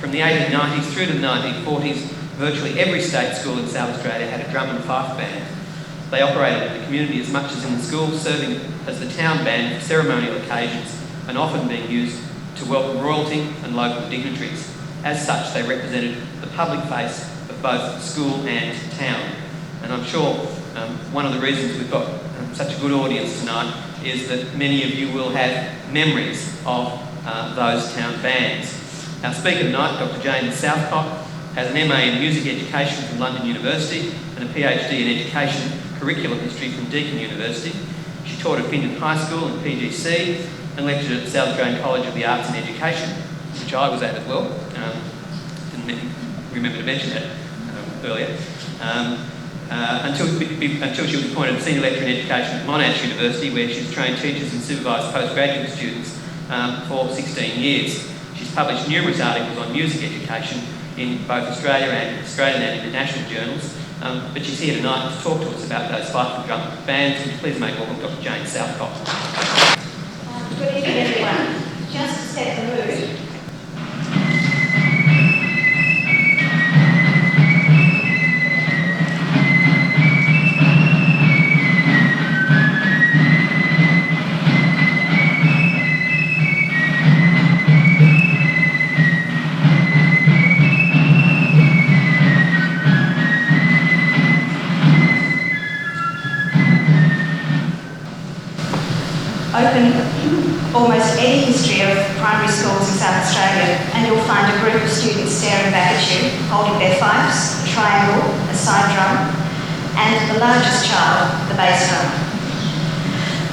From the 1890s through to the 1940s, virtually every state school in South Australia had a drum and fife band. They operated in the community as much as in the school, serving as the town band for ceremonial occasions and often being used to welcome royalty and local dignitaries. As such, they represented the public face of both school and town. And I'm sure one of the reasons we've got such a good audience tonight is that many of you will have memories of those town bands. Our speaker tonight, Dr. Jane Southcott, has an MA in Music Education from London University and a PhD in Education Curriculum History from Deakin University. She taught at Findon High School and PGC and lectured at South Australian College of the Arts and Education, which I was at as well. Didn't remember to mention that earlier. Until she was appointed Senior Lecturer in Education at Monash University, where she's trained teachers and supervised postgraduate students for 16 years. She's published numerous articles on music education in both Australian and international journals, but she's here tonight to talk to us about those fife and drum bands. Would you please make welcome Dr. Jane Southcott. Good evening, everyone. Just to set the mood, open almost any history of primary schools in South Australia and you'll find a group of students staring back at you, holding their fifes, a triangle, a side drum, and the largest child, the bass drum.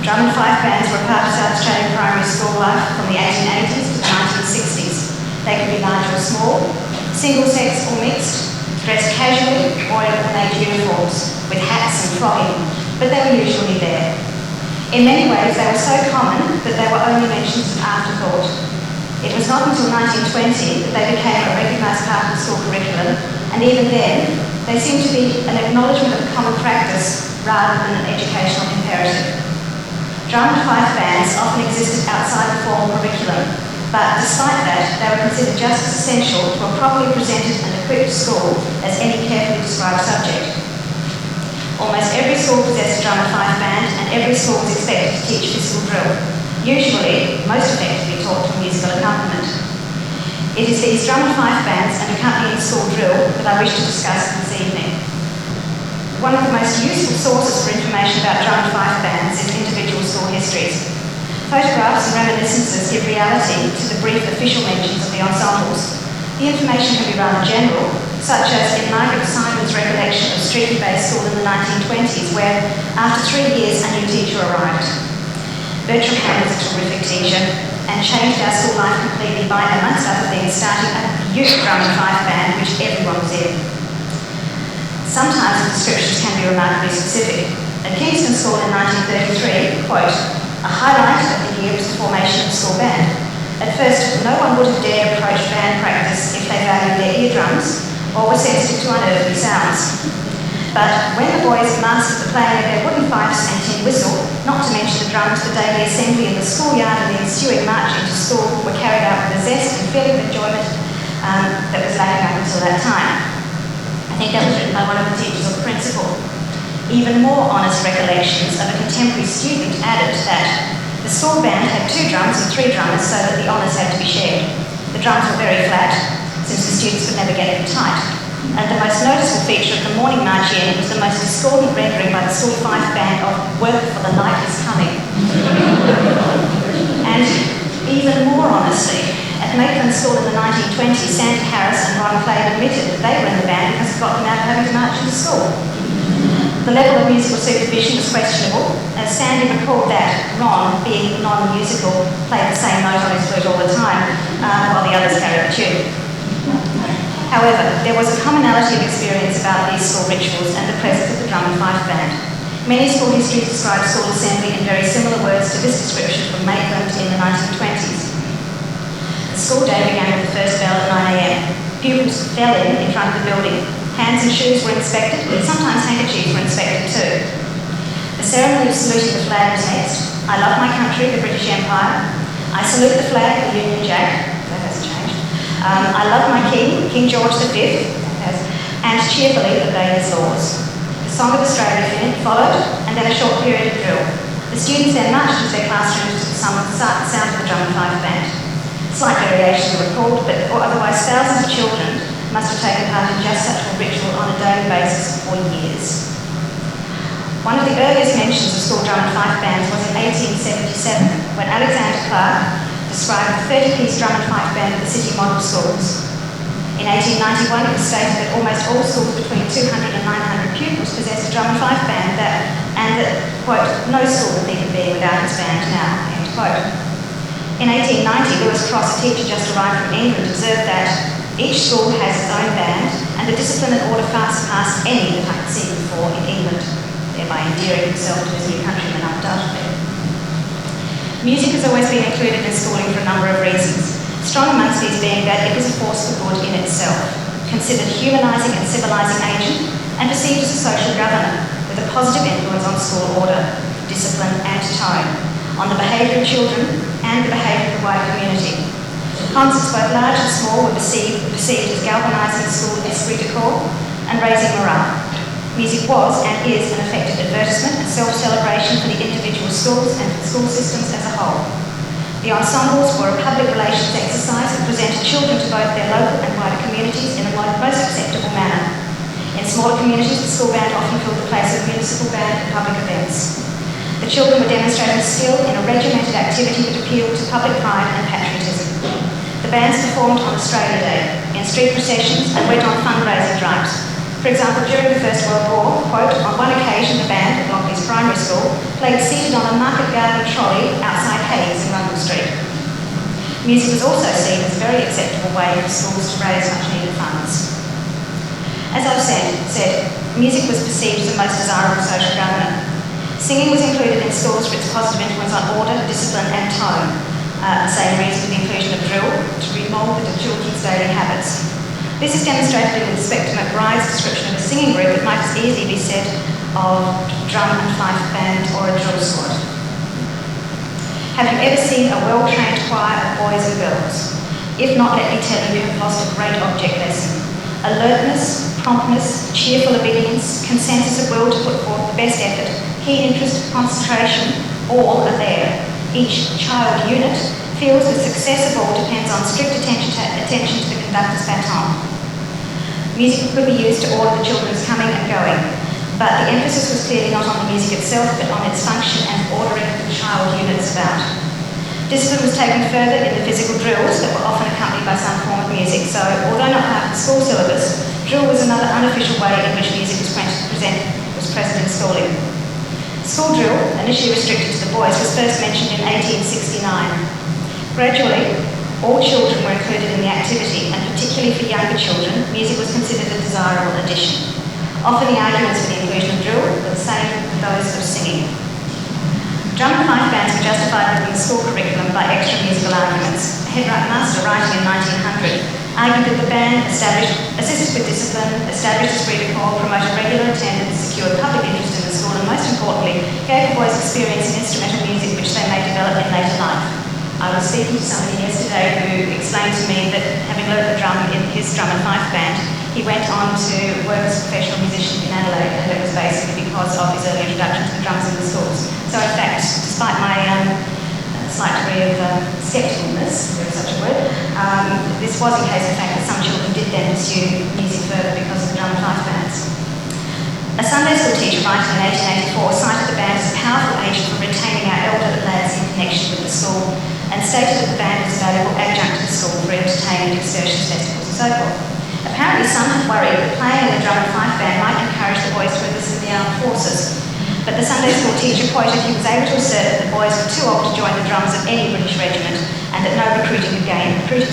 Drum and fife bands were part of South Australian primary school life from the 1880s to the 1960s. They could be large or small, single-sex or mixed, dressed casually or in ornate uniforms, with hats and flogging, but they were usually there. In many ways, they were so common that they were only mentioned as an afterthought. It was not until 1920 that they became a recognised part of the school curriculum, and even then, they seemed to be an acknowledgement of common practice rather than an educational imperative. Drum and fife bands often existed outside the formal curriculum, but despite that, they were considered just as essential to a properly presented and equipped school as any carefully described subject. Almost every school possessed a drum and fife band, and every school was expected to teach physical drill, usually most effectively taught to musical accompaniment. It is these drum and fife bands and accompanying school drill that I wish to discuss this evening. One of the most useful sources for information about drum and fife bands is individual school histories. Photographs and reminiscences give reality to the brief official mentions of the ensembles. The information can be rather general, such as in Margaret Simon's recollection of Streaky-based school in the 1920s, where, after 3 years, a new teacher arrived. Bertram Hammond was a terrific teacher and changed our school life completely by, amongst other things, starting a youth drum and fife band, which everyone was in. Sometimes the descriptions can be remarkably specific. At Kingston School in 1933, quote, a highlight of the year was the formation of the school band. At first, no one would have dared approach band practice if they valued their eardrums or were sensitive to unearthly sounds. But when the boys mastered the playing of their wooden fifes and tin whistle, not to mention the drums, the daily assembly in the schoolyard and the ensuing march into school were carried out with a zest and feeling of enjoyment that was lacking up until that time. I think that was written by one of the teachers or the principal. Even more honest recollections of a contemporary student added that the school band had 2 drums and 3 drummers so that the honours had to be shared. The drums were very flat, since the students could never get them tight. And the most noticeable feature of the morning march in was the most discordant rendering by the school fife band of "Work for the Night is Coming." And even more honestly, at Maitland School in the 1920s, Santa Harris and Ron Clay admitted that they were in the band because it got them out of having to march into school. The level of musical supervision was questionable, as Sandy recalled that Ron, being non-musical, played the same note on his flute all the time, while the others carried the tune. However, there was a commonality of experience about these school rituals and the presence of the drum and fife band. Many school histories describe school assembly in very similar words to this description from Maitland in the 1920s. The school day began with the first bell at 9 a.m. Pupils fell in front of the building. Hands and shoes were inspected, and sometimes handkerchiefs were inspected too. The ceremony of saluting the flag was next. I love my country, the British Empire. I salute the flag, the Union Jack. That hasn't changed. I love my king, King George V, and cheerfully obey his laws. The Song of Australia followed, and then a short period of drill. The students then marched into their classrooms to the sound of the drum and fife band. Slight variations are recalled, but otherwise thousands of children must have taken part in just such a ritual on a daily basis for years. One of the earliest mentions of school drum and fife bands was in 1877, when Alexander Clark described the 30-piece drum and fife band at the city model schools. In 1891, it was stated that almost all schools between 200 and 900 pupils possessed a drum and fife band, and that, quote, no school would think of being without its band now, end quote. In 1890, Lewis Cross, a teacher just arrived from England, observed that each school has its own band, and the discipline and order far surpassed any that I had seen before in England, thereby endearing himself to his new countrymen undoubtedly. Music has always been included in schooling for a number of reasons, strong amongst these being that it was a force for good in itself, considered humanising and civilising agent, and perceived as a social governor, with a positive influence on school order, discipline and tone, on the behaviour of children and the behaviour of the wider community. Concerts both large and small were perceived as galvanising school esprit de corps and raising morale. Music was and is an effective advertisement and self-celebration for the individual schools and for school systems as a whole. The ensembles were a public relations exercise that presented children to both their local and wider communities in a most acceptable manner. In smaller communities, the school band often filled the place of municipal band at public events. The children were demonstrating skill in a regimented activity that appealed to public pride and patriotism. The bands performed on Australia Day, in street processions, and went on fundraising drives. For example, during the First World War, quote, on one occasion the band at Lockleys Primary School played seated on a market garden trolley outside Hayes in Rundle Street. Music was also seen as a very acceptable way for schools to raise much needed funds. As I've said, music was perceived as the most desirable social governor. Singing was included in schools for its positive influence on order, discipline and tone. The same reason for the inclusion of drill, to remould the children's daily habits. This is demonstrated in the Inspector McBride's description of a singing group that might as easily be said of drum and fife band or a drill squad. Have you ever seen a well-trained choir of boys and girls? If not, let me tell you, you have lost a great object lesson. Alertness, promptness, cheerful obedience, consensus of will to put forth the best effort, keen interest, concentration, all are there. Each child unit feels the success of all depends on strict attention to the conductor's baton. Music could be used to order the children's coming and going, but the emphasis was clearly not on the music itself, but on its function and ordering the child units about. Discipline was taken further in the physical drills that were often accompanied by some form of music, so although not part of the school syllabus, drill was another unofficial way in which music was present in schooling. School drill, initially restricted to the boys, was first mentioned in 1869. Gradually, all children were included in the activity, and particularly for younger children, music was considered a desirable addition. Often the arguments for the inclusion of drill were the same with those of singing. Drum and fife bands were justified within the school curriculum by extra musical arguments. A headmaster writing in 1900 argued that the band assisted with discipline, established esprit de corps, promoted regular attendance, secured public interest in the school, and most importantly, gave the boys experience in instrumental music which they may develop in later life. I was speaking to somebody yesterday who explained to me that having learned the drum in his drum and fife band, he went on to work as a professional musician in Adelaide, and it was basically because of his early introduction to the drums in the schools. So in fact, despite my slight degree of scepticalness, if there is such a word, this was in case of the fact that some children did then pursue music further because of the drum and fife bands. A Sunday school teacher writing in 1884 cited the band as a powerful agent for retaining our elder lads in connection with the school, and stated that the band was a valuable adjunct to the school for entertainment, excursions, festivals and so forth. Apparently some had worried that playing in the drum and fife band might encourage the boys to enlist in the armed forces, but the Sunday school teacher quoted he was able to assert that the boys were too old to join the drums of any British regiment, and that no recruiting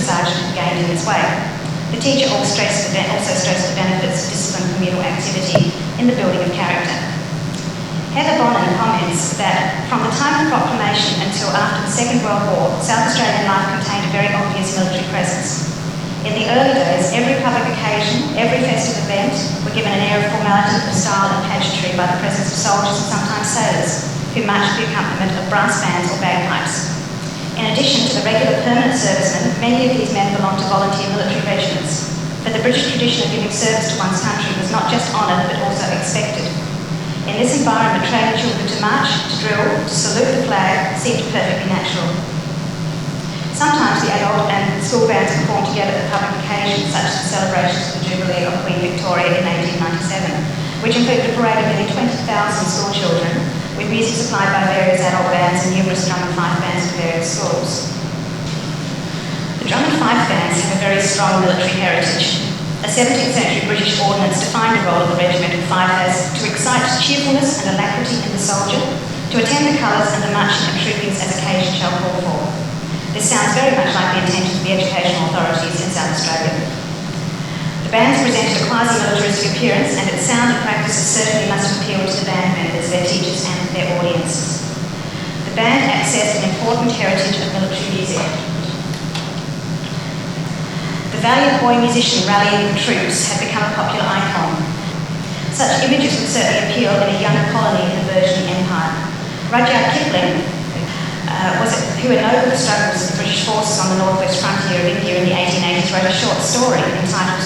sergeant had gained in this way. The teacher also stressed the benefits of disciplined communal activity in the building of character. Heather Bonnen comments that from the time of the proclamation until after the Second World War, South Australian life contained a very obvious military presence. In the early days, every public occasion, every festive event were given an air of formality, of style and pageantry by the presence of soldiers and sometimes sailors, who marched to the accompaniment of brass bands or bagpipes. In addition to the regular permanent servicemen, many of these men belonged to volunteer military regiments. For the British tradition of giving service to one's country was not just honoured but also expected. In this environment, training children to march, to drill, to salute the flag seemed perfectly natural. Sometimes the adult and school bands performed together at public occasions, such as the celebrations of the Jubilee of Queen Victoria in 1897, which included a parade of nearly 20,000 school children, with music supplied by various adult bands and numerous drum and fife bands in various schools. The drum and fife bands have a very strong military heritage. A 17th century British ordinance defined the role of the regiment of fife as to excite cheerfulness and alacrity in the soldier, to attend the colours and the marching and troopings as occasion shall call for. This sounds very much like the intention of the educational authorities in South Australia. The bands presented a quasi-militaristic appearance, and its sound and practices certainly must have appealed to the band members, their teachers and their audiences. The band accessed an important heritage of military music. The valiant boy musician rallying the troops had become a popular icon. Such images would certainly appeal in a young colony in the Virgin Empire. Rudyard Kipling, who had known the struggles of the British forces on the northwest frontier of India in the 1880s, wrote a short story entitled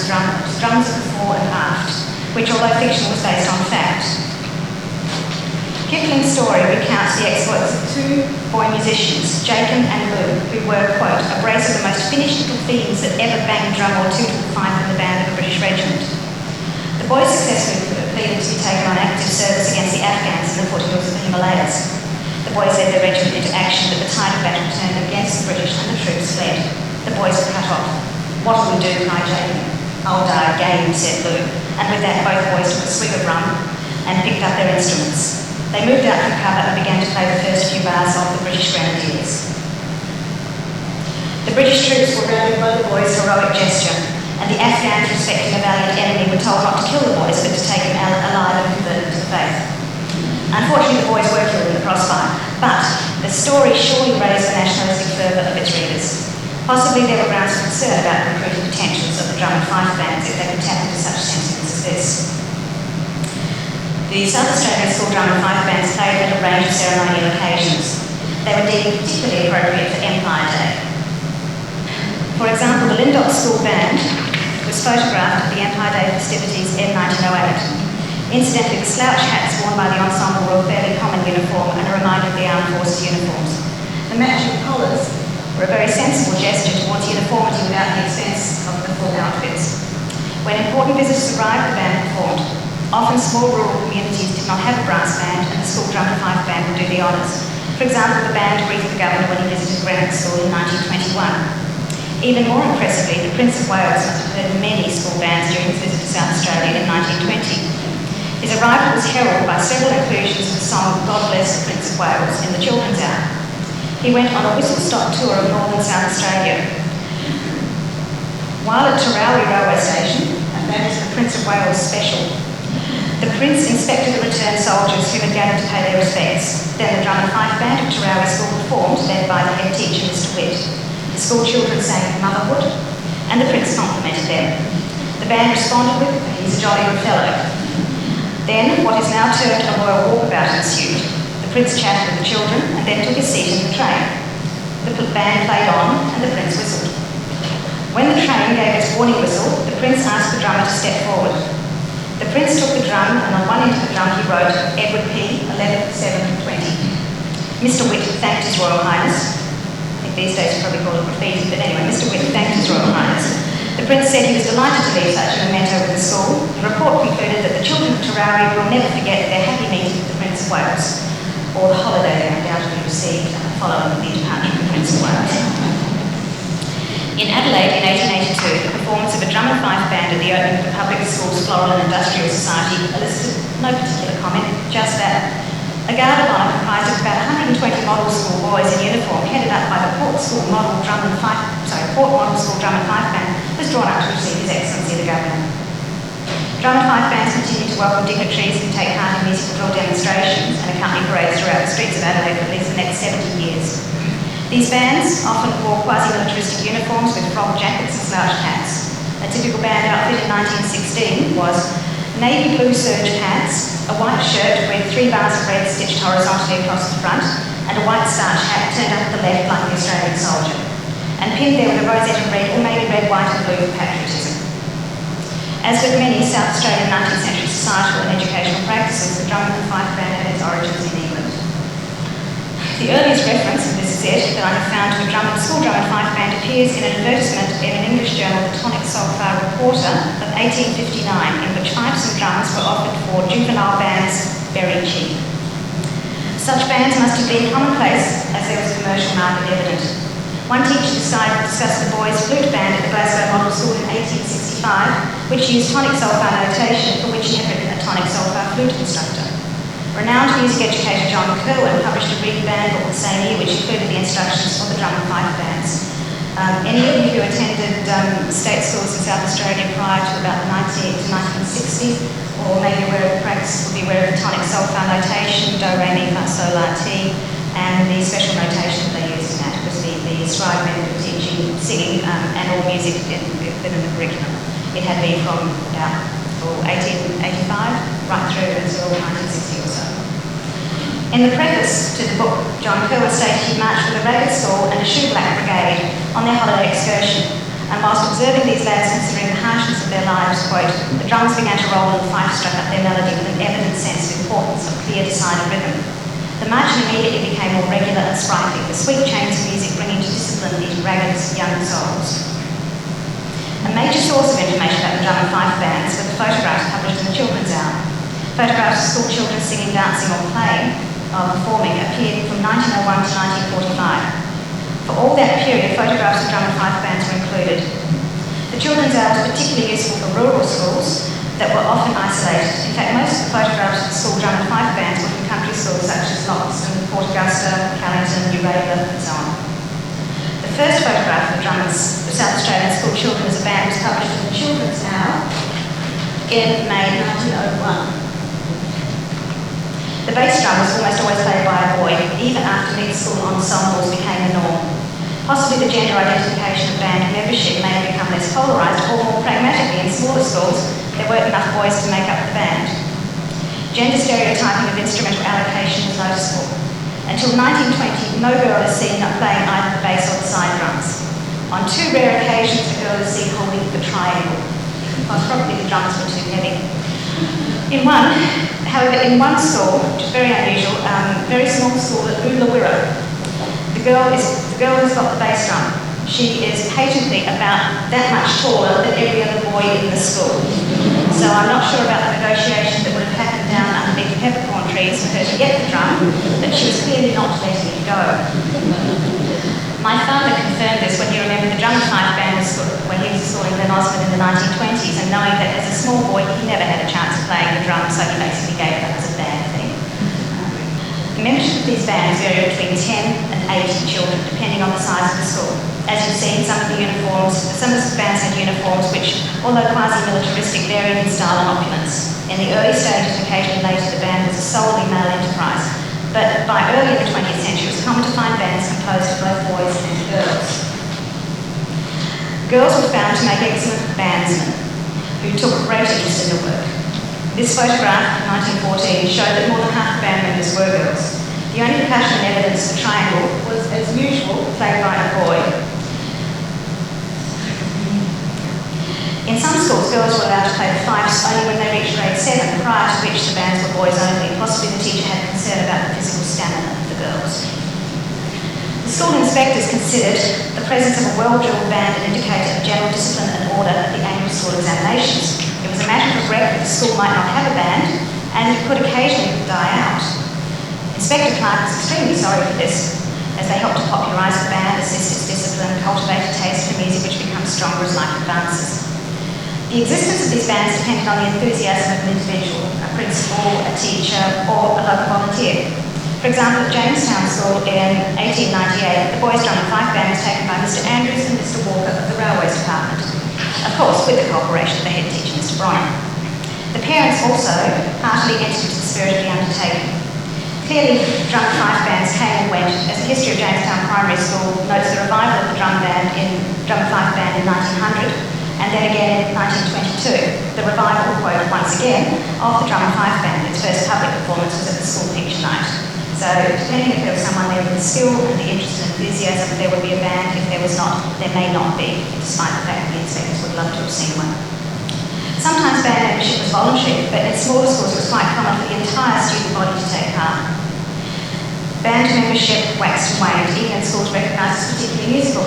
Drums of the Fore and Aft, which, although fiction, was based on fact. Kipling's story recounts the exploits of two boy musicians, Jacob and Lou, who were, quote, a brace of the most finished little fiends that ever banged drum or tootled fife in the band of a British regiment. The boys successfully pleaded to be taken on active service against the Afghans in the foothills of the Himalayas. The boys led their regiment into action, but the tide of battle turned against the British and the troops fled. The boys were cut off. What will we do? Cried Jacob. I'll die game, said Lou, and with that both boys took a swig of rum and picked up their instruments. They moved out from cover and began to play the first few bars of the British Grenadiers. The British troops were rallied by the boys' heroic gesture, and the Afghans, respecting a valiant enemy, were told not to kill the boys, but to take them alive and convert them to the faith. Unfortunately, the boys were killed in the crossfire, but the story surely raised the nationalistic fervour of its readers. Possibly there were grounds for concern about the recruiting potentials of the drum and fife bands if they could tap into such sentiments as this. The South Australian school drum and fife bands played at a range of ceremonial occasions. They were deemed particularly appropriate for Empire Day. For example, the Lindop School Band was photographed at the Empire Day festivities in 1908. Incidentally, the slouch hats worn by the ensemble were a fairly common uniform and a reminder of the armed forces uniforms. The matching collars were a very sensible gesture towards uniformity without the expense of the full outfits. When important visitors arrived, the band performed. Often small rural communities did not have a brass band, and the school drum and fife band would do the honours. For example, the band greeted the governor when he visited Greenock School in 1921. Even more impressively, the Prince of Wales must have heard many school bands during his visit to South Australia in 1920. His arrival was heralded by several inclusions of the song God Bless the Prince of Wales in the children's hour. He went on a whistle-stop tour of northern South Australia. While at Tarawi railway station, and that is the Prince of Wales special, the Prince inspected the returned soldiers who had gathered to pay their respects. Then the drum and fife band of Tarawi School performed, led by the head teacher, Mr. Witt. The school children sang Motherhood, and the Prince complimented them. The band responded with, he's a jolly good fellow. Then, what is now termed a royal walkabout ensued. The Prince chatted with the children and then took his seat in the train. The band played on and the Prince whistled. When the train gave its warning whistle, the Prince asked the drummer to step forward. The Prince took the drum and on one end of the drum he wrote Edward P. 11/7/20. Mr. Witt thanked His Royal Highness. I think these days you probably call it graffiti, but anyway, Mr. Witt thanked His Royal Highness. The Prince said he was delighted to leave such a memento with the school. The report concluded that the children of Tarawi will never forget their happy meeting with the Prince of Wales, or the holiday they undoubtedly received following the departure of the Prince of Wales. In Adelaide in 1882, the performance of a drum and fife band at the opening of the public school's Floral and Industrial Society elicited no particular comment, just that a guard of honour comprised of about 120 model school boys in uniform, headed up by the Port Model School Drum and Fife Band, was drawn up to receive His Excellency the Governor. Drum and fife bands continue to welcome dignitaries who take part in musical drill demonstrations and accompany parades throughout the streets of Adelaide for at least the next 70 years. These bands often wore quasi-militaristic uniforms with frock jackets and slouch hats. A typical band outfit in 1916 was navy blue serge pants, a white shirt with 3 bars of red stitched horizontally across the front, and a white starch hat turned up at the left like the Australian soldier, and pinned there with a rosette of red, or maybe red, white and blue for patriotism. As with many South Australian 19th century societal and educational practices, the drum and fife band had its origins in England. The earliest reference, and this is it, that I have found to a school drum and fife band appears in an advertisement in an English journal, the Tonic Sulphur Reporter, of 1859, in which fifes and drums were offered for juvenile bands very cheap. Such bands must have been commonplace as there was a commercial market evident. One teacher decided to discuss the boys' flute band at the Glasgow Model School in 1865, which used tonic sulphur notation, for which he had written a tonic sulphur flute instructor. Renowned music educator John Curwen published a reed band book the same year, which included the instructions for the drum and fife bands. Any of you who attended state schools in South Australia prior to about the 1960s, or maybe aware of the practice, will be aware of the tonic sulphur notation, do, re, mi, fa, sol, la, ti, and the special notation that they used in that was the scribe method of teaching, singing, and all music within the curriculum. It had been from about 1885 right through until 1960 or so. In the preface to the book, John Curwen stated he marched with a ragged stall and a shoe-black brigade on their holiday excursion, and whilst observing these lads considering the harshness of their lives, quote, the drums began to roll and the fife struck up their melody with an evident sense of importance of clear, decided rhythm. The march immediately became more regular and sprightly, the sweet chains of music bringing to discipline these ragged young souls. A major source of information about the drum and fife bands were the photographs published in the Children's Hour. Photographs of school children singing, dancing or playing or performing appeared from 1901 to 1945. For all that period, photographs of drum and fife bands were included. The Children's Hour was particularly useful for rural schools that were often isolated. In fact, most of the photographs of the school drum and fife bands were from country schools such as Loxton, Port Augusta, Callington, Euralia, and so on. The first photograph of the South Australian school children as a band was published in the Children's Hour in May 1901. The bass drum was almost always played by a boy, even after mixed school ensembles became the norm. Possibly the gender identification of band membership may have become less polarised, or more pragmatically, in smaller schools, there weren't enough boys to make up the band. Gender stereotyping of instrumental allocation was noticeable. Until 1920, no girl is seen playing either the bass or the side drums. On two rare occasions, a girl is seen holding the triangle, because probably the drums were too heavy. However, in one school, which is very unusual, very small school at Ulawira, the girl who's got the bass drum, she is patently about that much taller than every other boy in the school. So I'm not sure about the negotiation that would have happened down underneath the peppercorn trees for her to get the drum, but she was clearly not letting it go. My father confirmed this when he remembered the drum and fife band when he was at school in Glen Osmond in the 1920s, and knowing that as a small boy he never had a chance of playing the drum, so he basically gave it up as a band thing. The membership of these bands varied between 10 and 80 children, depending on the size of the school. As you've seen, some of the bands had uniforms which, although quasi-militaristic, varied in style and opulence. In the early stages, and occasionally later, the band was a solely male enterprise. But by early in the 20th century, it was common to find bands composed of both boys and girls. Girls were found to make excellent bandsmen, who took great interest in the work. This photograph, 1914, showed that more than half the band members were girls. The only percussion evidence of the triangle was, as usual, played by a boy. In some schools, girls were allowed to play the fifes only when they reached grade 7, prior to which the bands were boys only. Possibly the teacher had concern about the physical stamina of the girls. The school inspectors considered the presence of a well-drilled band an indicator of general discipline and order at the annual school examinations. It was a matter of regret that the school might not have a band, and it could occasionally die out. Inspector Clark was extremely sorry for this, as they helped to popularise the band, assist its discipline, cultivate a taste for music which becomes stronger as life advances. The existence of these bands depended on the enthusiasm of an individual, a principal, a teacher, or a local volunteer. For example, at Jamestown School in 1898, the boys' drum and fife band was taken by Mr. Andrews and Mr. Walker of the Railways Department, of course with the cooperation of the head teacher, Mr. Bronner. The parents also heartily entered into the spirit of the undertaking. Clearly, drum and fife bands came and went, as the history of Jamestown Primary School notes the revival of the drum and fife band in 1900, and then again in 1922. The revival, quote, once again, of the drum and fife band. Its first public performance was at the school picture night. So depending if there was someone there with the skill and the interest and enthusiasm, there would be a band. If there was not, there may not be, despite the fact that the inspectors would love to have seen one. Sometimes band membership was voluntary, but in smaller schools it was quite common for the entire student body to take part. Band membership waxed and waned, even in schools recognised as particularly musical,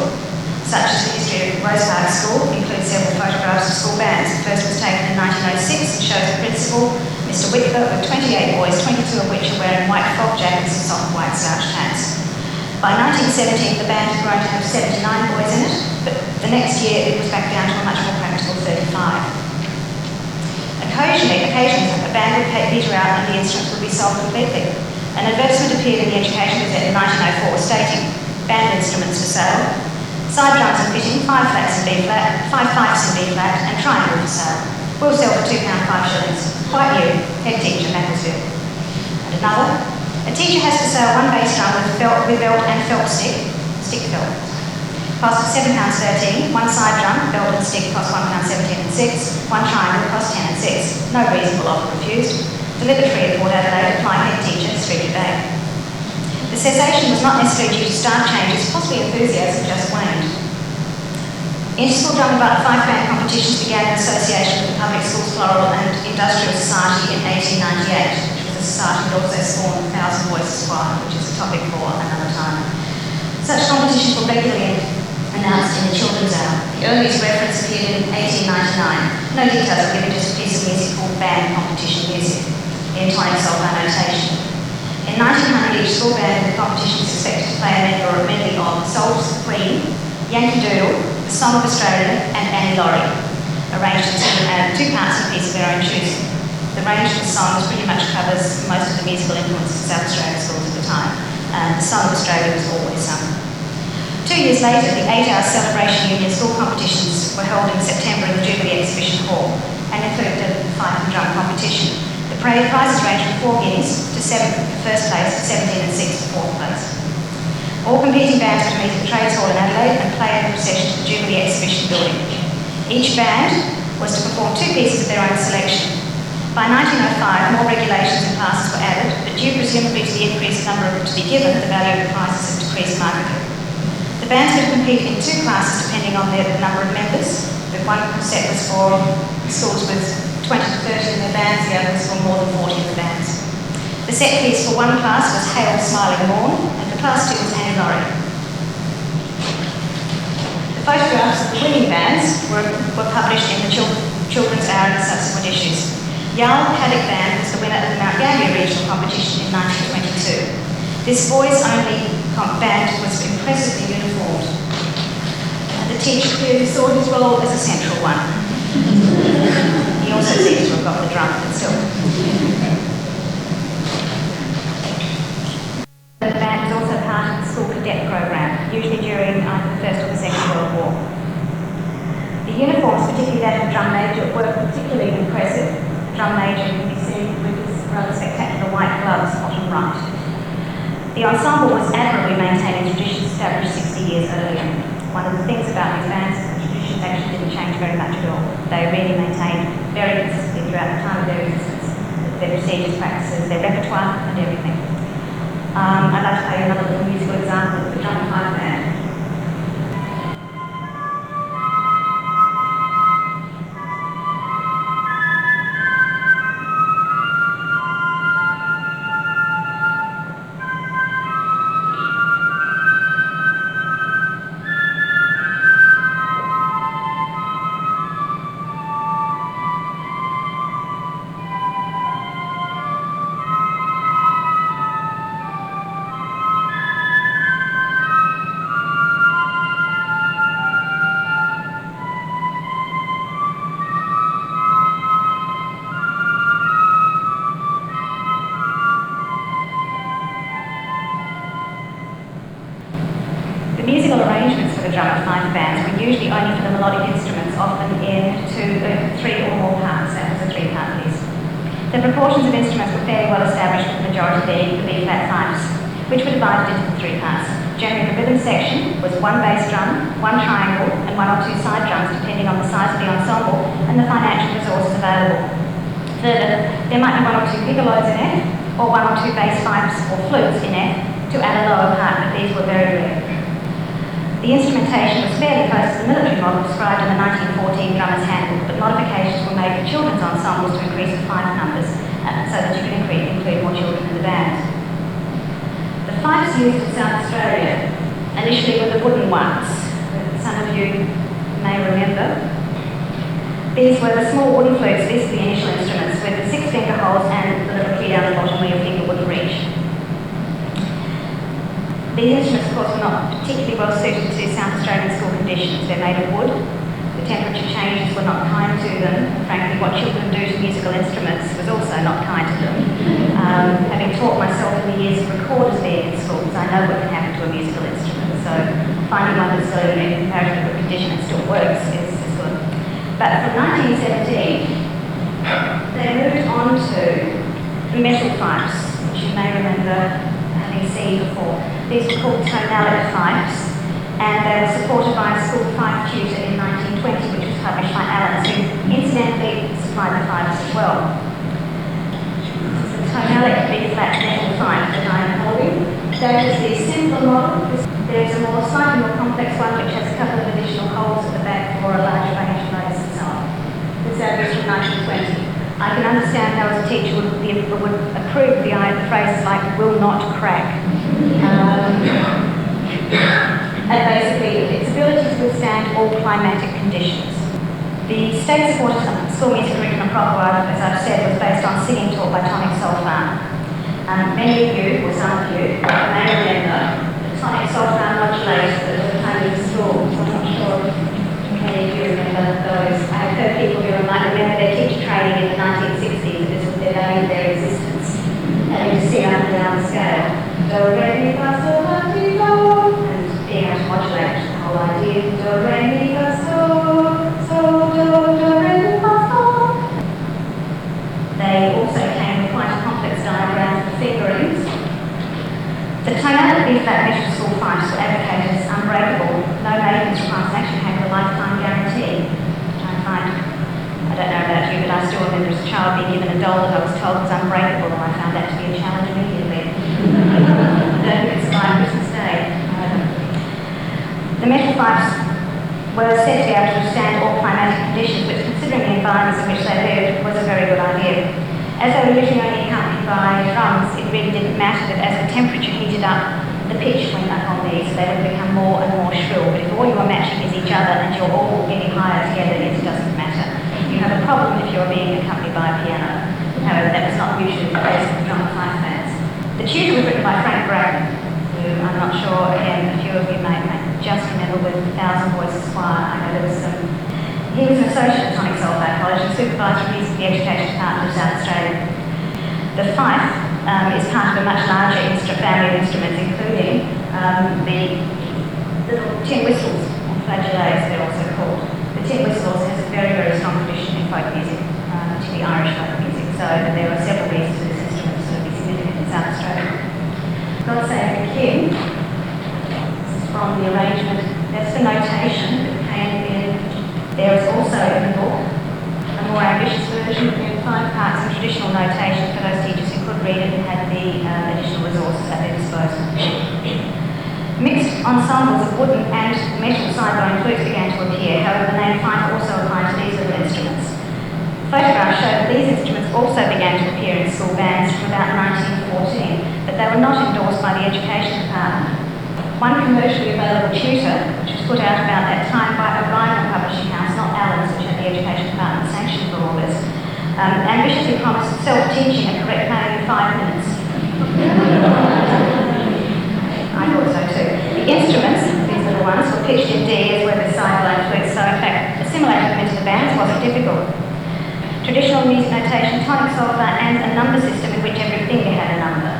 such as the history of Rose Park School, includes several photographs of school bands. The first was taken in 1906 and shows the principal, Mr. Whitfer, with 28 boys, 22 of which are wearing white frock jackets and soft white slouch hats. By 1917, the band had grown to have 79 boys in it, but the next year it was back down to a much more practical 35. Occasionally, a band would peter out and the instruments would be sold completely. An advertisement appeared in the Education Gazette in 1904 stating, band instruments for sale, side drums and fitting, 5 flats in B flat, 5 pipes in B flat, and triangle for sale. We'll sell for £2 5 Quite new, head teacher, Macclesfield. And another, a teacher has for sale 1 bass drum with belt and felt stick felt. Cost £7.13, 1 side drum, belt and stick cost £1.17 and 6, 1 triangle cost 10 and 6. No reasonable offer refused. Delivered free at Port Adelaide, apply head teacher, Street Bay. The cessation was not necessarily due to staff changes, possibly enthusiasm just waned. Inter-school drum and fife band competitions began in association with the Public Schools Floral and Industrial Society in 1898, which was a society that also spawned the 1,000 Voices Choir, which is a topic for another time. Such competitions were regularly announced in the Children's Hour. The earliest reference appeared in 1899. No details are given, just a piece of music called band competition music, the entire sold notation. In 1900, each school band in the competition is expected to play a medley or a medley of Souls of the Queen, Yankee Doodle, The Song of Australia, and Annie Laurie, arranged in 2 parts of a piece of their own choosing. The range of the songs pretty much covers most of the musical influences of South Australian schools at the time. The Song of Australia was always sung. 2 years later, the 8-hour Celebration Union school competitions were held in September in the Jubilee Exhibition Hall and included a fife and drum competition. The prizes ranged from 4 guineas to 7 for first place, 17 and 6 for 4th place. All competing bands would meet at the Trades Hall in Adelaide and play in the procession to the Jubilee Exhibition Building. Each band was to perform 2 pieces of their own selection. By 1905, more regulations and classes were added, but due presumably to the increased number to be given, the value of the prizes has decreased markedly. The bands would compete in 2 classes depending on the number of members. The one set was for schools with 20 to 30 in their bands, the others for more than 40 in the bands. The set piece for one class was Hail Smiling Morn, and for class 2 was Annie Laurie. The photographs of the winning bands were published in the Children's Hour and subsequent issues. Yarl Paddock Band was the winner of the Mount Gambier Regional Competition in 1922. This boys-only band was impressively uniformed. And the teacher clearly saw his role as a central one. He also seems to have got the drum, but still. The band was also part of the school cadet program, usually during either the First or the Second World War. The uniforms, particularly that of drum major, were particularly impressive. The drum major can be seen with his rather spectacular white gloves, bottom right. The ensemble was admirably maintaining traditions established 60 years earlier. One of the things about these bands is that the traditions actually didn't change very much at all. They really maintained very consistently throughout the time of their existence, their procedures, practices, their repertoire, and everything. I'd like to play another little musical example of the drum and fife band. Musical arrangements for the drum and fife bands were usually only for the melodic instruments, often in 3 or more parts. That was a 3-part piece. The proportions of instruments were fairly well established, with the majority being the B-flat fifes, which were divided into 3 parts. Generally, the rhythm section was 1 bass drum, 1 triangle, and 1 or 2 side drums, depending on the size of the ensemble and the financial resources available. Further, there might be 1 or 2 piccolos in F, or one or two bass pipes or flutes in F to add a lower part, but these were very rare. The instrumentation was fairly close to the military model described in the 1914 Drummer's Handbook, but modifications were made for children's ensembles to increase the fife numbers so that you could include more children in the band. The fifes used in South Australia initially were the wooden ones, that some of you may remember. These were the small wooden flutes, these were the initial instruments, with the 6-finger holes and the little key down the bottom where your finger wouldn't reach. These instruments, of course, were not particularly well suited to South Australian school conditions. They're made of wood. The temperature changes were not kind to them. And frankly, what children do to musical instruments was also not kind to them. Having taught myself in the years of recorders being in schools, I know what can happen to a musical instrument. So finding one that's still in comparatively good condition and still works is good. But from 1917, they moved on to the metal fifes, which you may remember having seen before. These were called tonality fifes, and they were supported by a school fife tutor in 1920, which was published by Allen, who incidentally supplied the fifes as well. The tonality B-flat metal fife that I am holding. That is the simpler model. There's a slightly more complex one which has a couple of additional holes at the back for a larger range of notes and so on. This is from 1920. I can understand how as a teacher would approve the phrases like "will not crack." And basically, its ability to withstand all climatic conditions. The state-supported school music curriculum proper, as I've said, was based on singing taught by tonic solfaing. Many of you, or some of you, may remember the tonic solfaing modulators that were played in school. I'm not sure many of you remember those. I've heard people who might remember their teacher training in the 1960s, and this was their day of their existence. Having to sing up and down the scale. Do, re, mi, fa, sol, la, ti, do. And being able to modulate the whole idea. Do, re, mi, fa, sol, sol, do, re, mi, fa, sol. They also came with quite a complex diagram for fingerings. The tonality B-flat measured school fifes were advocated as unbreakable, no maintenance requirements, actually had a lifetime guarantee, which I find, I don't know about you, but I still remember as a child being given a doll that I was told was unbreakable, and I found that to be a challenge immediately. I don't think it's by Christmas Day. The metal fifes were said to be able to withstand all climatic conditions, which, considering the environments in which they lived, was a very good idea. As they were usually only accompanied by drums, it really didn't matter that as the temperature heated up, the pitch went up on these, so they would become more and more shrill. But if all you are matching is each other and you're all getting higher together, it doesn't matter. You have a problem if you're being accompanied by a piano. However, that was not usually the case with drum and fife bands. The tutor was written by Frank Bracken, who I'm not sure, again, a few of you may just remember with the Thousand Voices Choir. I know there was some. He was an associate at Tonic Solfaing College and supervisor of the Education Department of South Australia. The fife is part of a much larger family of instruments, including the little tin whistles, or flageolets they're also called. The tin whistle has a very, very strong tradition in folk music, particularly Irish folk music, so there are several reasons for this instrument to be significant in South Australia. God Save the King, this is from the arrangement, that's the notation that came in. There is also in the book a more ambitious version in 5 parts of traditional notation for those teachers who could read it and had the additional resources at their disposal. Mixed ensembles of wooden and metal sidebone flutes began to appear, however the name fife also applied to these little instruments. Photographs show that these instruments also began to appear in school bands from about 1914, but they were not endorsed by the Education Department. One commercially available tutor, which was put out about that time by a rival publishing house, not Allen's, which had the Education Department sanction for all this, ambitiously promised self-teaching and correct playing in 5 minutes. I thought so too. The instruments, these little ones, were pitched in D as well as sidebone flutes, so in fact, assimilating them into the bands wasn't difficult. Traditional music notation, tonic solfaing, and a number system in which every finger had a number.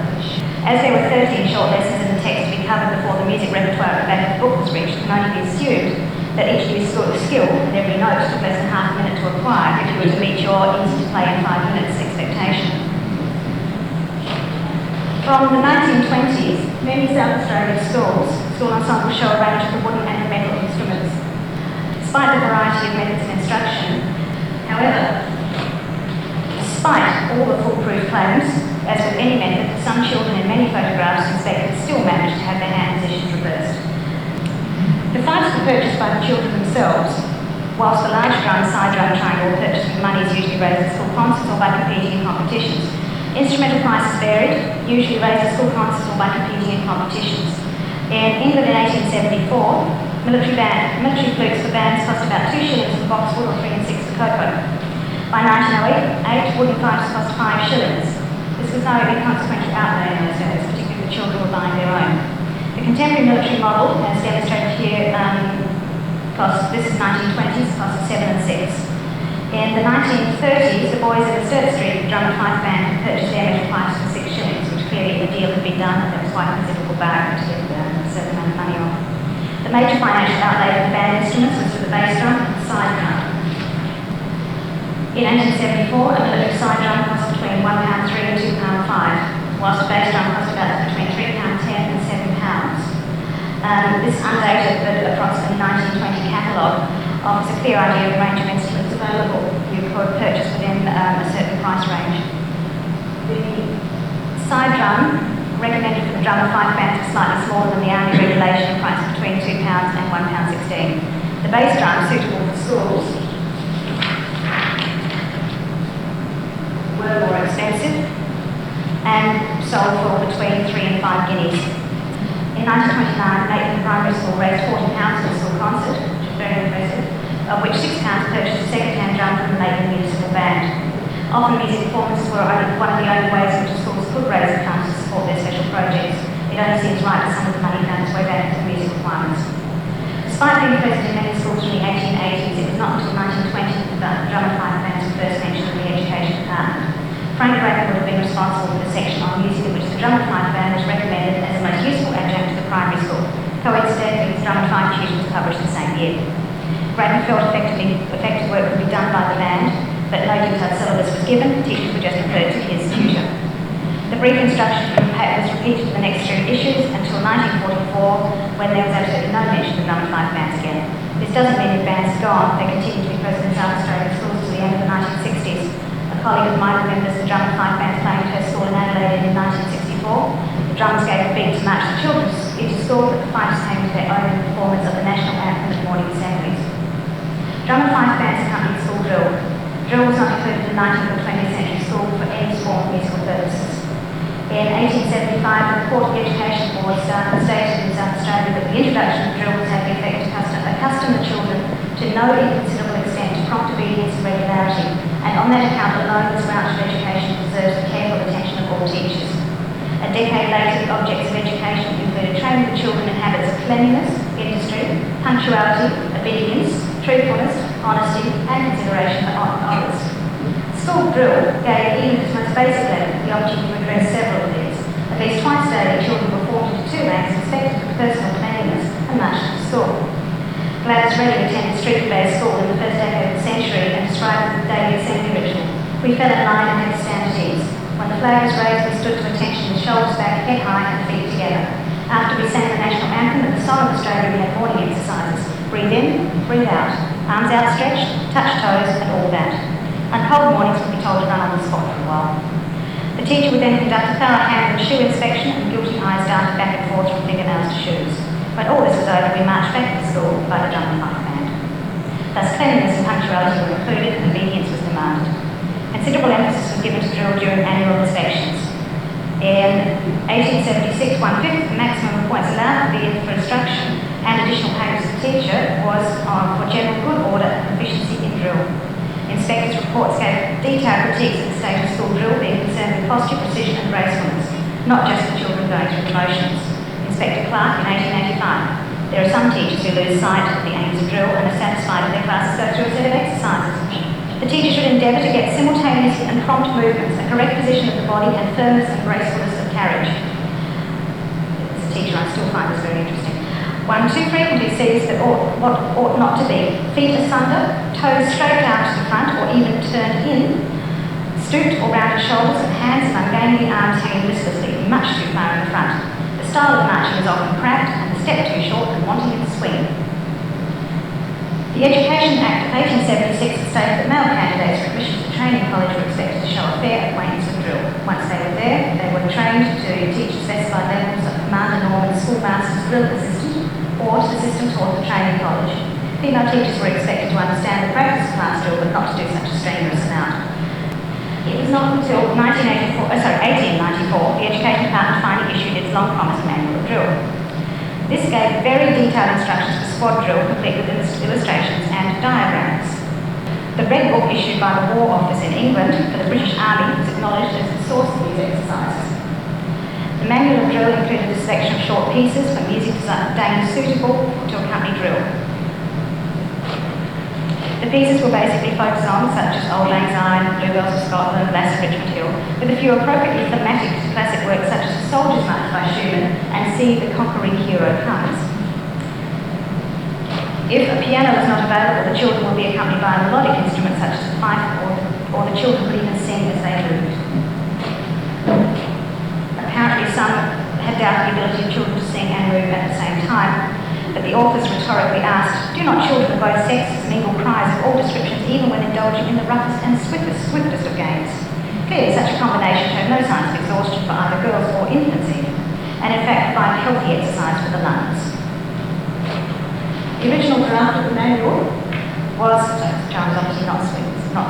As there were 13 short lessons in the text to be covered before the music repertoire at the back of the book was reached, it can only be assumed that each new skill and every note took less than half a minute to acquire if you were to meet your easy-to-play in 5 minutes expectation. From the 1920s, many South Australian school ensembles show a range of the wooden and the metal instruments. Despite the variety of methods of instruction, however, despite all the foolproof claims, As with any method, some children in many photographs inspected still managed to have their hand positions reversed. The fifes were purchased by the children themselves, whilst the large drum, side drum, triangle were purchased with money usually raised at school concerts or by competing in competitions. Instrumental prices varied, usually raised at school concerts or by competing in competitions. In England in 1874, military flutes for bands cost about 2 shillings for boxwood or 3 and 6 for cocoa. By 1908, wooden fifes cost 5 shillings. This was no inconsequential outlay in those days, particularly if the children were buying their own. The contemporary military model, as demonstrated here, this is 1920s, cost 7 and 6. In the 1930s, the boys at the Sturt Street drum and fife band purchased their metal pipes for 6 shillings, which clearly a deal had been done, and there was quite a considerable bargain to get a certain amount of money off. The major financial outlay of the band instruments was for the bass drum and the side drum. In 1874, a military side drum cost between £1.3 and £2.5, whilst a bass drum cost about between £3.10 and £7. This undated but approximately 1920 catalogue offers a clear idea of the range of instruments available you could purchase within a certain price range. The side drum, recommended for the drum and fife bands, was slightly smaller than the Army regulation, priced between £2 and £1.16. The bass drum, suitable for schools, were more expensive and sold for between 3 and 5 guineas. In 1929, Maitland Primary School raised £40 for a school concert, which is very impressive, of which £6 purchased a second-hand drum from the Maitland Municipal Band. Often music performances were one of the only ways in which schools could raise funds to support their special projects. It only seems right that some of the money found its way back into the music requirements. Despite being present in many schools from the 1880s, it was not until 1920 that the drum and fife bands were first mentioned in the education department. Frank Bracken would have been responsible for the section on music in which the drum and fife band was recommended as the most useful adjunct to the primary school. Coincidentally, his drum and fife tuition was published the same year. Bracken felt effective work could be done by the band, but no detailed syllabus was given. Teachers were just referred to his tutor. The brief instruction was repeated for the next 3 issues until 1944, when there was absolutely no mention of drum and fife bands again. This doesn't mean that bands are gone. They continue to be present in South Australian schools to the end of the 1960s. A colleague of mine remembers the drum and fife band playing at her school in Adelaide in 1964. The drums gave a beat to march the children into school, but the fifes came to their own performance of the national anthem at morning assemblies. Drum and fife bands accompanied school drill. Drill was not included in the 19th or 20th century school for any form of musical purposes. In 1875, the report of the Education Board stated in South Australia that the introduction of drill was having the effect to accustom the children to no inconsiderable extent to prompt obedience and regularity, and on that account alone this branch of education deserves the careful attention of all teachers. A decade later, the objects of education included training the children in habits of cleanliness, industry, punctuality, obedience, truthfulness, honesty, and consideration for others. School drill gave even its most basic level the opportunity to address several of these. At least twice daily, children were formed into 2 ranks, inspected for personal cleanliness, and marched to school. Gladys Redding attended Street-Blair School in the first decade of the century and described the daily assembly ritual. We fell in line and had to stand at ease. When the flag was raised, we stood to attention with shoulders back, head high, and feet together. After we sang the national anthem and the song of Australia, we had morning exercises. Breathe in, breathe out, arms outstretched, touch toes, and all that. On cold mornings, we'd be told to run on the spot for a while. The teacher would then conduct a thorough hand and shoe inspection, and guilty eyes darted back and forth from fingernails to shoes. When all this was over, we marched back to school by the drum and fife band. Thus, cleanliness and punctuality were included, and obedience was demanded. Considerable emphasis was given to drill during annual inspections. In 1876, 1/5 the maximum of points allowed for instruction and additional payments to the teacher was for general good order and proficiency in drill. Inspectors' reports gave detailed critiques of the state of school drill, being concerned with posture, precision and gracefulness, not just the children going through the motions. Inspector Clark in 1885. There are some teachers who lose sight of the aims of drill and are satisfied that their classes go through a set of exercises. The teacher should endeavour to get simultaneous and prompt movements, a correct position of the body and firmness and gracefulness of carriage. As a teacher, I still find this very interesting. 1 too frequently sees that what ought not to be. Feet asunder, toes straight out to the front or even turned in, stooped or rounded shoulders and hands and ungainly arms hanging listlessly, much too far in the front. The style of marching is often cracked and the step too short and wanting in the swing. The Education Act of 1876 stated that male candidates for admission to the training college were expected to show a fair acquaintance with drill. Once they were there, schoolmaster's drill assistant or to the system taught at the training college. Female teachers were expected to understand the practice of class drill, but not to do such a strenuous amount. It was not until 1894 the Education Department finally issued its long-promised manual of drill. This gave very detailed instructions for squad drill, complete with illustrations and diagrams. The Red Book issued by the War Office in England for the British Army was acknowledged as the source of these exercises. The manual of drill included a selection of short pieces for music deemed suitable to accompany drill. The pieces were basically folk songs such as Old Lang Syne, Bluebells of Scotland, Lass of Richmond Hill, with a few appropriately thematic classic works such as The Soldier's March by Schumann and See the Conquering Hero Comes. If a piano was not available, the children would be accompanied by a melodic instrument such as a fife, or the children would even sing as they moved. Apparently some had doubted the ability of children to sing and move at the same time, but the authors rhetorically asked, do not children of both sexes mingle cries of all descriptions even when indulging in the roughest and swiftest of games? Clearly such a combination showed no signs of exhaustion for either girls or infants even, and in fact provided healthy exercise for the lungs. The original draft of the manual was, Charles obviously not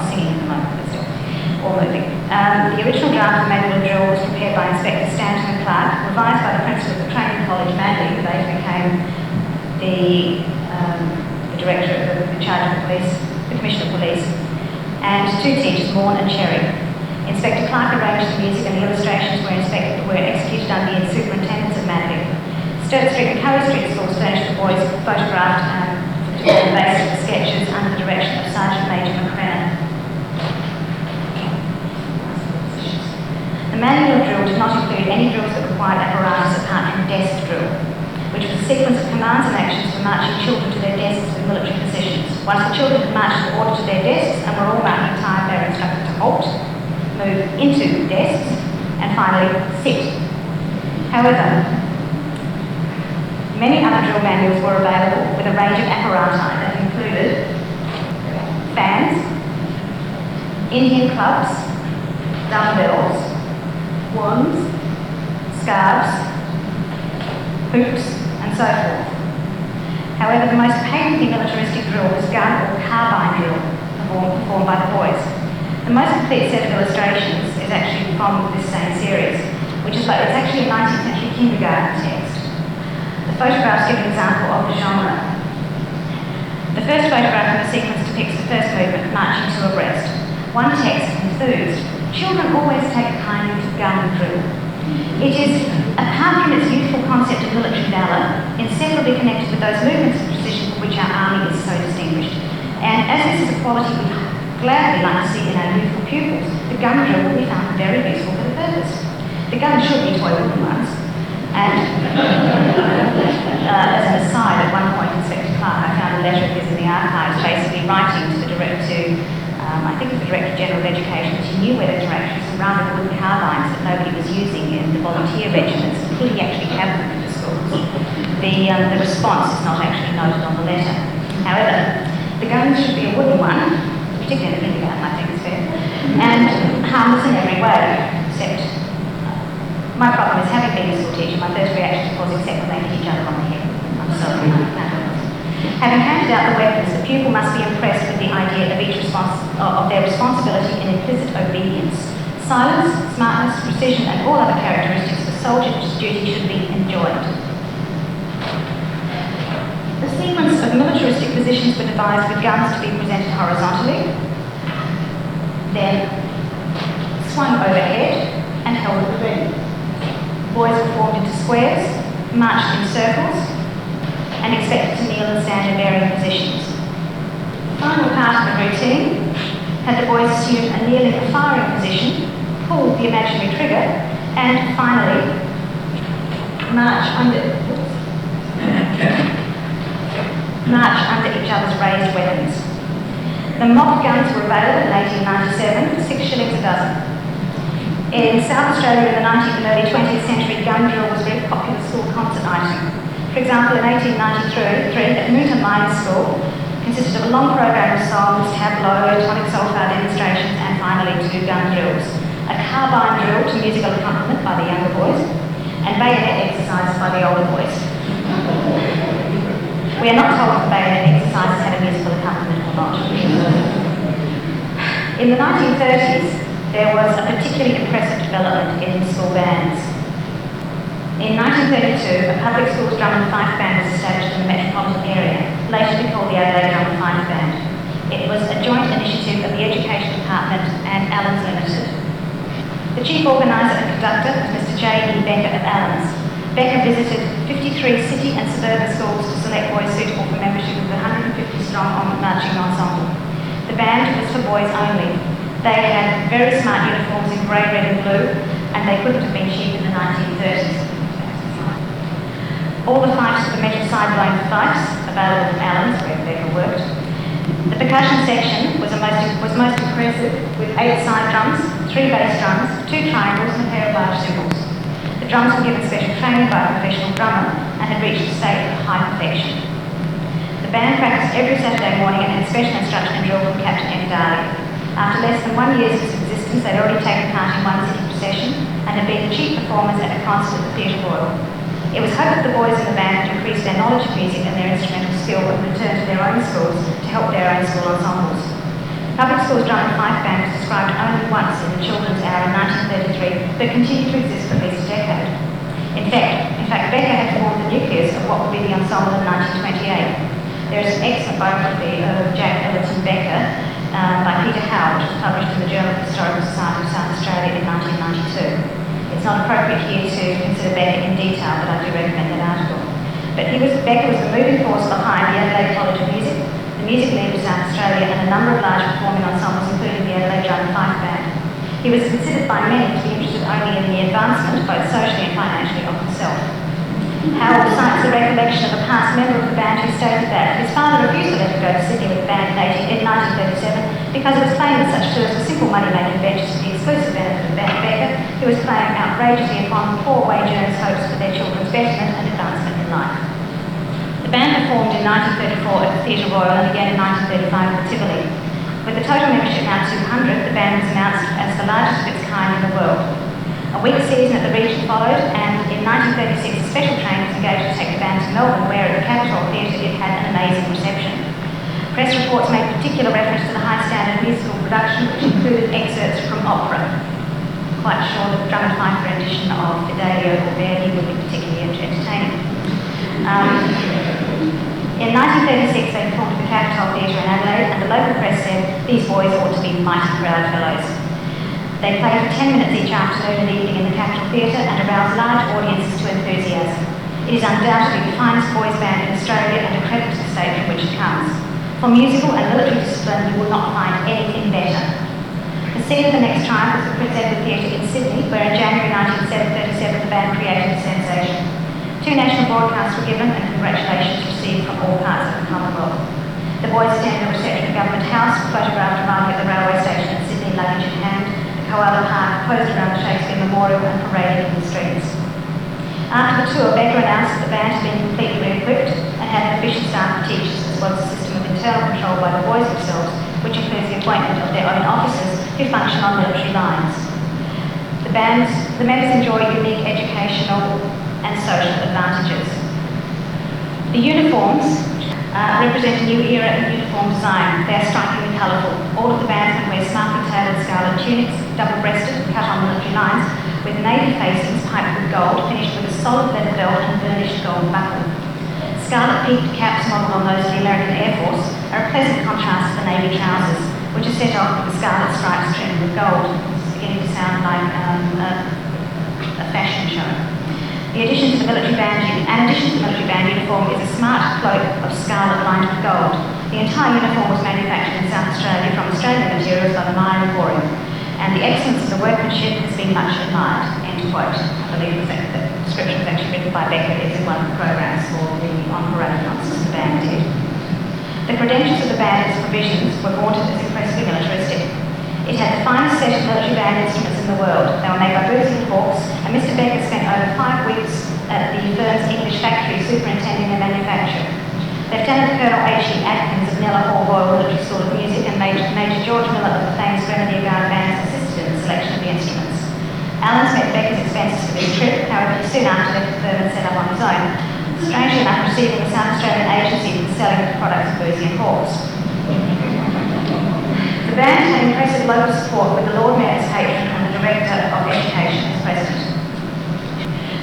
singing at the moment, but still, or moving. The original draft of the manual of drill was prepared by Inspector Stanton and Clark, revised by the principal of the Training College, Manly, who later became the director in charge of the police, the Commissioner of Police, and two teachers, Morn and Cherry. Inspector Clark arranged the music and the illustrations were executed under the superintendence of Manly. Sturt Street and Curry Street schools furnished the boys photographed and based sketches under the direction of Sergeant Major McCrennan. The manual of drill did not include any drills that required apparatus apart from desk drill, which was a sequence of commands and actions for marching children to their desks with military positions. Once the children had marched in order to their desks and were all marking time, they were instructed to halt, move into desks, and finally sit. However, many other drill manuals were available with a range of apparati that included fans, Indian clubs, dumbbells, wands, scarves, hoops, and so forth. However, the most patently militaristic drill was gun or carbine drill performed by the boys. The most complete set of illustrations is actually from this same series, which is it's actually a 19th century kindergarten text. The photographs give an example of the genre. The first photograph in the sequence depicts the first movement, marching two abreast. One text enthused, children always take kindly to gun drill. It is, apart from its youthful concept of military valour, inseparably connected with those movements of precision for which our army is so distinguished. And as this is a quality we gladly like to see in our youthful pupils, the gun drill will be found very useful for the purpose. The gun should be toy wooden ones. And as an aside, at one point Inspector Clark, I found a letter of his in the archives basically writing to the I think it was the Director General of Education, that he knew whether to actually some rather wooden carbines that nobody was using in the volunteer regiments, and could he actually have them in the schools? The response is not actually noted on the letter. However, the gun should be a wooden one, particularly in the kindergarten, I think is fair, and harmless in every way, except my problem is, having been a school teacher, my first reaction was except when they hit each other on the head. I'm sorry. Having handed out the weapons, the pupil must be impressed with the idea of their responsibility and implicit obedience. Silence, smartness, precision, and all other characteristics of soldier's duty should be enjoined. The sequence of militaristic positions were devised with guns to be presented horizontally, then swung overhead and held at the ready. Boys were formed into squares, marched in circles, and expected to kneel and stand in varying positions. The final part of the routine had the boys assume a kneeling or firing position, pull the imaginary trigger, and finally march under each other's raised weapons. The mock guns were available in 1897 for 6 shillings a dozen. In South Australia in the 19th and early 20th century, gun drill was a very popular school concert item. For example, in 1893, at Newton Mines School, consisted of a long program of songs, tableau, tonic sulphur demonstrations, and finally 2 gun drills. A carbine drill to musical accompaniment by the younger boys, a and bayonet exercises by the older boys. We are not told if the bayonet exercises had a musical accompaniment or not. In the 1930s, there was a particularly impressive development in school bands. In 1932, a public schools drum and fife band was established in the metropolitan area, later to be called the Adelaide Drum and Fife Band. It was a joint initiative of the Education Department and Allens Limited. The chief organiser and conductor was Mr. J. E. Becker of Allens. Becker visited 53 city and suburban schools to select boys suitable for membership of the 150-strong marching ensemble. The band was for boys only. They had very smart uniforms in grey, red and blue, and they couldn't have been cheap in the 1930s. All the fifes were measured side-blown fifes, available from Allens, where Becker worked. The percussion section was most impressive, with 8 side drums, 3 bass drums, 2 triangles and a pair of large cymbals. The drums were given special training by a professional drummer and had reached a state of high perfection. The band practiced every Saturday morning and had special instruction and drill from Captain M. Darley. After less than 1 year's existence, they'd already taken part in one city procession and had been the chief performers at a concert at the Theatre Royal. It was hoped that the boys in the band would increase their knowledge of music and their instrumental skill and return to their own schools to help their own school ensembles. Public Schools Drum and Fife Band was described only once in the Children's Hour in 1933, but continued to exist for at least a decade. In fact, Becker had formed the nucleus of what would be the ensemble in 1928. There is an excellent biography of Jack Ellerton Becker by Peter Howard, which was published in the Journal of the Historical Society of South Australia in 1992. It's not appropriate here to consider Becker in detail, but I do recommend that article. But Becker was the moving force behind the Adelaide College of Music, the Music League of South Australia, and a number of large performing ensembles, including the Adelaide Drum and Fife Band. He was considered by many to be interested only in the advancement, both socially and financially, of himself. Howard cites a recollection of a past member of the band who stated that his father refused to let him go to Sydney with the band in 1937 because it was claimed that such tours were simple money-making ventures for the exclusive benefit of Becker, who was playing outrageously upon poor wage earners' hopes for their children's betterment and advancement in life. The band performed in 1934 at the Theatre Royal and again in 1935 at the Tivoli. With the total membership now 200, the band was announced as the largest of its kind in the world. A week season at the region followed, and in 1936 a special train was engaged to take the band to Melbourne, where at the Capitol Theatre it had an amazing reception. Press reports made particular reference to the high standard musical production, which included excerpts from opera. Quite sure that the drum and fife rendition of Fidelio or Verdi would be particularly entertaining. In 1936 they performed at the Capitol Theatre in Adelaide, and the local press said these boys ought to be mighty proud fellows. They played for 10 minutes each afternoon and evening in the Capitol Theatre and aroused large audiences to enthusiasm. It is undoubtedly the finest boys' band in Australia and a credit to the state from which it comes. For musical and military discipline, you will not find anything better. The scene of the next triumph was the Prince Edward Theatre in Sydney, where in January 1937 the band created a sensation. 2 national broadcasts were given and congratulations received from all parts of the Commonwealth. The boys attended a reception at Government House, photographed arriving at the railway station in Sydney, luggage in hand. Koala Park, posed around the Shakespeare Memorial and paraded in the streets. After the tour, Becker announced that the band had been completely re-equipped and had an efficient staff of teachers, as well as a system of internal control by the boys themselves, which includes the appointment of their own officers who function on military lines. The members enjoy unique educational and social advantages. The uniforms represent a new era in uniform design. They are strikingly colourful. All of the bandsmen wear smartly tailored scarlet tunics, double-breasted, cut on military lines, with navy facings piped with gold, finished with a solid leather belt and burnished gold buckle. Scarlet peaked caps modelled on those of the American Air Force are a pleasant contrast to the navy trousers, which are set off with the scarlet stripes trimmed with gold. It's beginning to sound like a fashion show. In addition to the military band uniform is a smart cloak of scarlet lined with gold. The entire uniform was manufactured in South Australia from Australian materials by the Myer Emporium, and the excellence of the workmanship has been much admired. End quote. I believe the description was actually written by Becker. It's in one of the programs for the on-parade nonsense the band did. The credentials of the band and its provisions were vaunted as impressively militaristic. It had the finest set of military band instruments in the world. They were made by Booths and Hawkes, and Mr. Becker spent over 5 weeks at the firm's English factory superintending their manufacture. Lieutenant Colonel H.E. Atkins of Nella Hall Royal Military School of Music and Major George Miller of the famous Grenadier Guard Bands assisted in the selection of the instruments. Allens met Becker's expenses for this trip, however he soon after receiving the South Australian Agency for the selling of products of Boozy and Hawkes. The band had impressive local support with the Lord Mayor as patron and the Director of Education as president.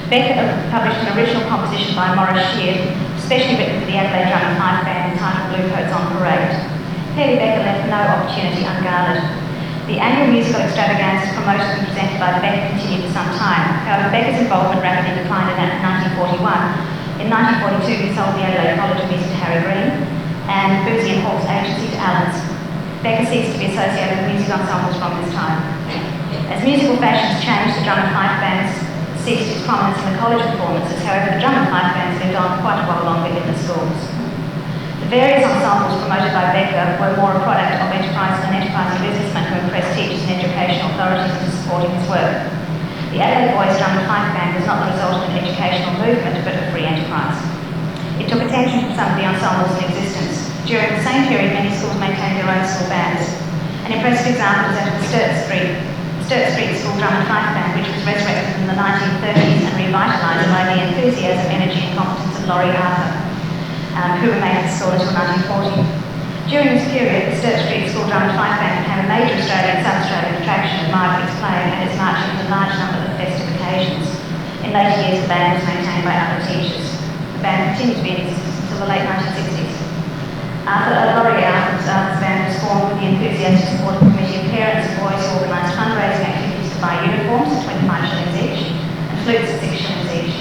Becker published an original composition by Maurice Sheard, especially written for the Adelaide Drum and Fife Band entitled Blue Coats on Parade. Clearly Becker left no opportunity unguarded. The annual musical extravaganzas promoted and presented by the Becker continued for some time. However, Becker's involvement rapidly declined in 1941. In 1942, he sold the Adelaide College of Music to Harry Green and Boozy and Hawkes Agency to Allens. Becker ceased to be associated with music ensembles from this time. As musical fashions changed, the drum and fife bands ceased its prominence in the college performances. However, the drum and fife bands lived on quite a while longer in the schools. The various ensembles promoted by Becker were more a product of enterprising businessmen who impressed teachers and educational authorities into supporting his work. The Adelaide Boys Drum and Fife Band was not the result of an educational movement, but a free enterprise. It took attention from some of the ensembles in existence. During the same period, many schools maintained their own school bands. An impressive example is that of the Sturt Street School Drum and Fife Band, which was resurrected in the 1930s and revitalised by the enthusiasm, energy and competence of Laurie Arthur, who remained at the school until 1940. During this period, the Sturt Street School Drum and Fife Band became a major Australian and South Australian attraction, admired for its playing and its marching at a large number of festive occasions. In later years, the band was maintained by other teachers. The band continued to be in existence until the late 1960s. Laurie Arthur's band was formed with the enthusiastic support of a committee of parents and boys who organised fundraising activities to buy uniforms at 25 shillings each and flutes at 6 shillings each.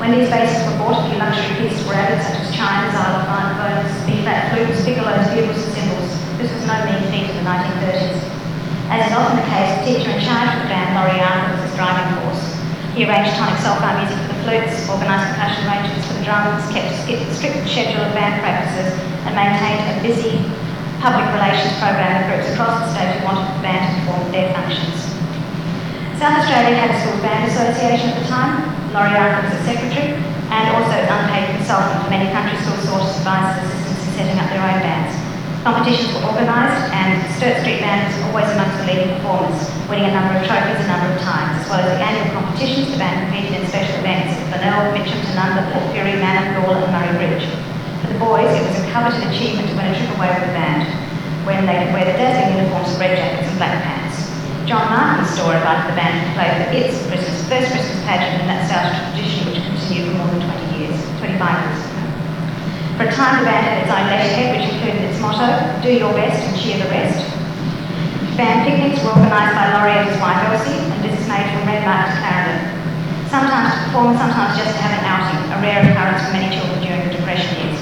When these basses were bought, a few luxury pieces were added, such as chimes, xylophones, bones, B-flat flutes, piccolos, bugles and cymbals. This was no mean feat in the 1930s. As is often the case, the teacher in charge of the band, Laurie Arthur, was its driving force. He arranged tonic sulphur music for the flutes, organised percussion arrangements for the drums, kept a strict schedule of band practices, and maintained a busy public relations program with groups across the state who wanted the band to perform their functions. South Australia had a school band association at the time. Laurie Arthur was a secretary and also an unpaid consultant for many country schools, sources, advice and assistance in setting up their own bands. Competitions were organised and the Sturt Street Band was always amongst the leading performers, winning a number of trophies a number of times. As well as the annual competitions, the band competed in special events at Flanell, Mitcham, Tanunda, Port Pirie, Manor, Gawler and Murray Bridge. For the boys, it was a coveted achievement to win a trip away with the band, when they could wear the dazzling uniforms of red jackets and black pants. John Martin's store invited the band to play for its first Christmas pageant in that style tradition which continued for more than 25 years. For a time, the band had its own letterhead, which included its motto, "Do your best and cheer the rest." Band picnics were organised by Laurie and his wife Elsie, and visits made from Redmark to Clarendon. Sometimes to perform, sometimes just to have an outing, a rare occurrence for many children during the Depression years.